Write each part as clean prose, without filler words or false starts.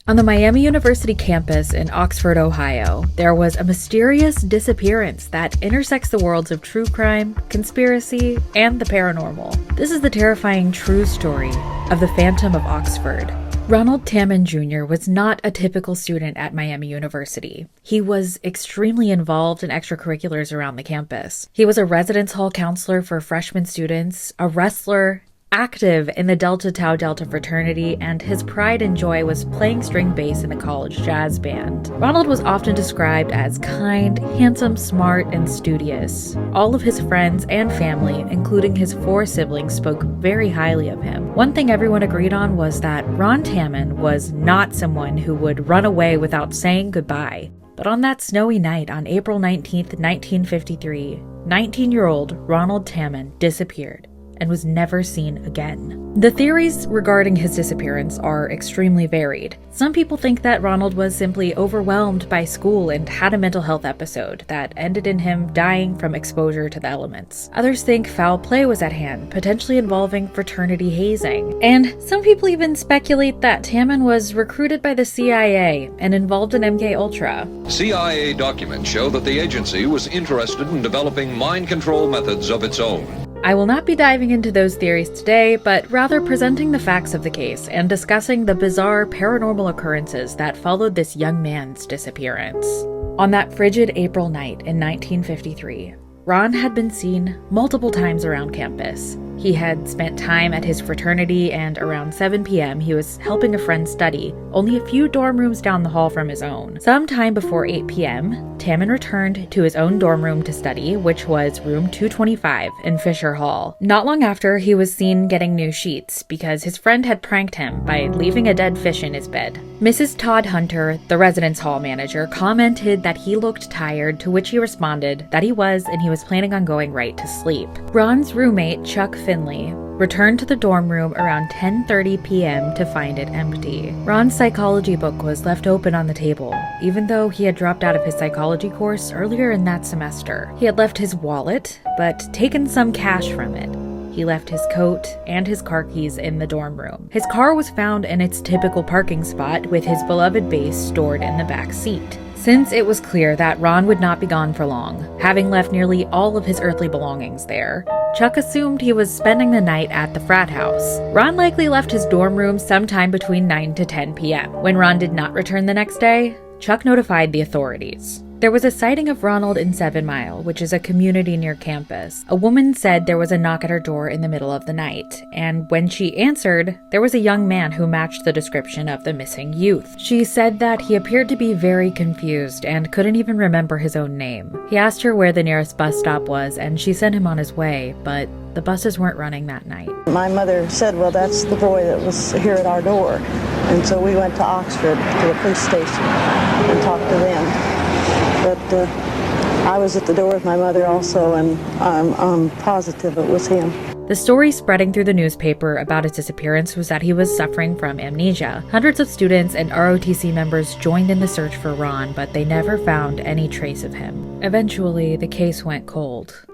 On the Miami University campus in Oxford, Ohio, there was a mysterious disappearance that intersects the worlds of true crime, conspiracy, and the paranormal. This is the terrifying true story of the Phantom of Oxford. Ronald Tammen Jr. was not a typical student at Miami University. He was extremely involved in extracurriculars around the campus. He was a residence hall counselor for freshman students, a wrestler, active in the Delta Tau Delta fraternity, and his pride and joy was playing string bass in the college jazz band. Ronald was often described as kind, handsome, smart, and studious. All of his friends and family, including his 4 siblings, spoke very highly of him. One thing everyone agreed on was that Ron Tammen was not someone who would run away without saying goodbye. But on that snowy night on April 19th, 1953, 19-year-old Ronald Tammen disappeared and was never seen again. The theories regarding his disappearance are extremely varied. Some people think that Ronald was simply overwhelmed by school and had a mental health episode that ended in him dying from exposure to the elements. Others think foul play was at hand, potentially involving fraternity hazing. And some people even speculate that Tammen was recruited by the CIA and involved in MK Ultra. CIA documents show that the agency was interested in developing mind control methods of its own. I will not be diving into those theories today, but rather presenting the facts of the case and discussing the bizarre paranormal occurrences that followed this young man's disappearance. On that frigid April night in 1953, Ron had been seen multiple times around campus. He had spent time at his fraternity, and around 7 p.m. he was helping a friend study, only a few dorm rooms down the hall from his own. Sometime before 8 p.m., Tammen returned to his own dorm room to study, which was room 225 in Fisher Hall. Not long after, he was seen getting new sheets because his friend had pranked him by leaving a dead fish in his bed. Mrs. Todd Hunter, the residence hall manager, commented that he looked tired, to which he responded that he was, and he was planning on going right to sleep. Ron's roommate, Chuck Finley, returned to the dorm room around 10:30 p.m. to find it empty. Ron's psychology book was left open on the table, even though he had dropped out of his psychology course earlier in that semester. He had left his wallet, but taken some cash from it. He left his coat and his car keys in the dorm room. His car was found in its typical parking spot with his beloved bass stored in the back seat. Since it was clear that Ron would not be gone for long, having left nearly all of his earthly belongings there, Chuck assumed he was spending the night at the frat house. Ron likely left his dorm room sometime between 9 to 10 p.m. When Ron did not return the next day, Chuck notified the authorities. There was a sighting of Ronald in 7 Mile, which is a community near campus. A woman said there was a knock at her door in the middle of the night, and when she answered, there was a young man who matched the description of the missing youth. She said that he appeared to be very confused and couldn't even remember his own name. He asked her where the nearest bus stop was, and she sent him on his way, but the buses weren't running that night. My mother said, well, that's the boy that was here at our door. And so we went to Oxford to the police station and talked to them. But I was at the door with my mother also, and I'm positive it was him. The story spreading through the newspaper about his disappearance was that he was suffering from amnesia. Hundreds of students and ROTC members joined in the search for Ron, but they never found any trace of him. Eventually, the case went cold.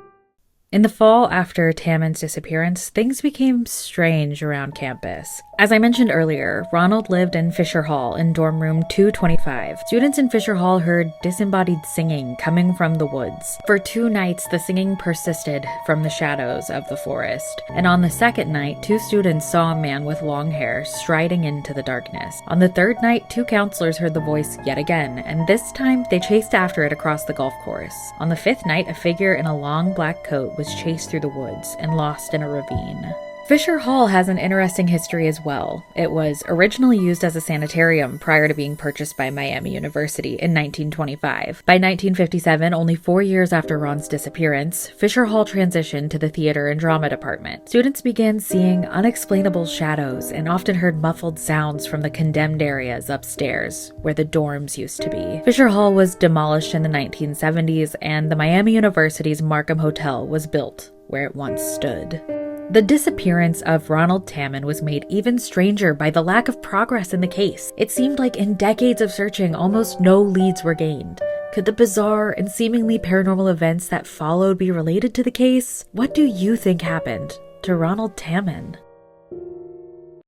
In the fall after Tammen's disappearance, things became strange around campus. As I mentioned earlier, Ronald lived in Fisher Hall in dorm room 225. Students in Fisher Hall heard disembodied singing coming from the woods. For 2 nights, the singing persisted from the shadows of the forest. And on the second night, 2 students saw a man with long hair striding into the darkness. On the 3rd night, 2 counselors heard the voice yet again, and this time they chased after it across the golf course. On the 5th night, a figure in a long black coat was chased through the woods and lost in a ravine. Fisher Hall has an interesting history as well. It was originally used as a sanitarium prior to being purchased by Miami University in 1925. By 1957, only 4 years after Ron's disappearance, Fisher Hall transitioned to the theater and drama department. Students began seeing unexplainable shadows and often heard muffled sounds from the condemned areas upstairs, where the dorms used to be. Fisher Hall was demolished in the 1970s, and the Miami University's Markham Hotel was built where it once stood. The disappearance of Ronald Tammen was made even stranger by the lack of progress in the case. It seemed like in decades of searching, almost no leads were gained. Could the bizarre and seemingly paranormal events that followed be related to the case? What do you think happened to Ronald Tammen?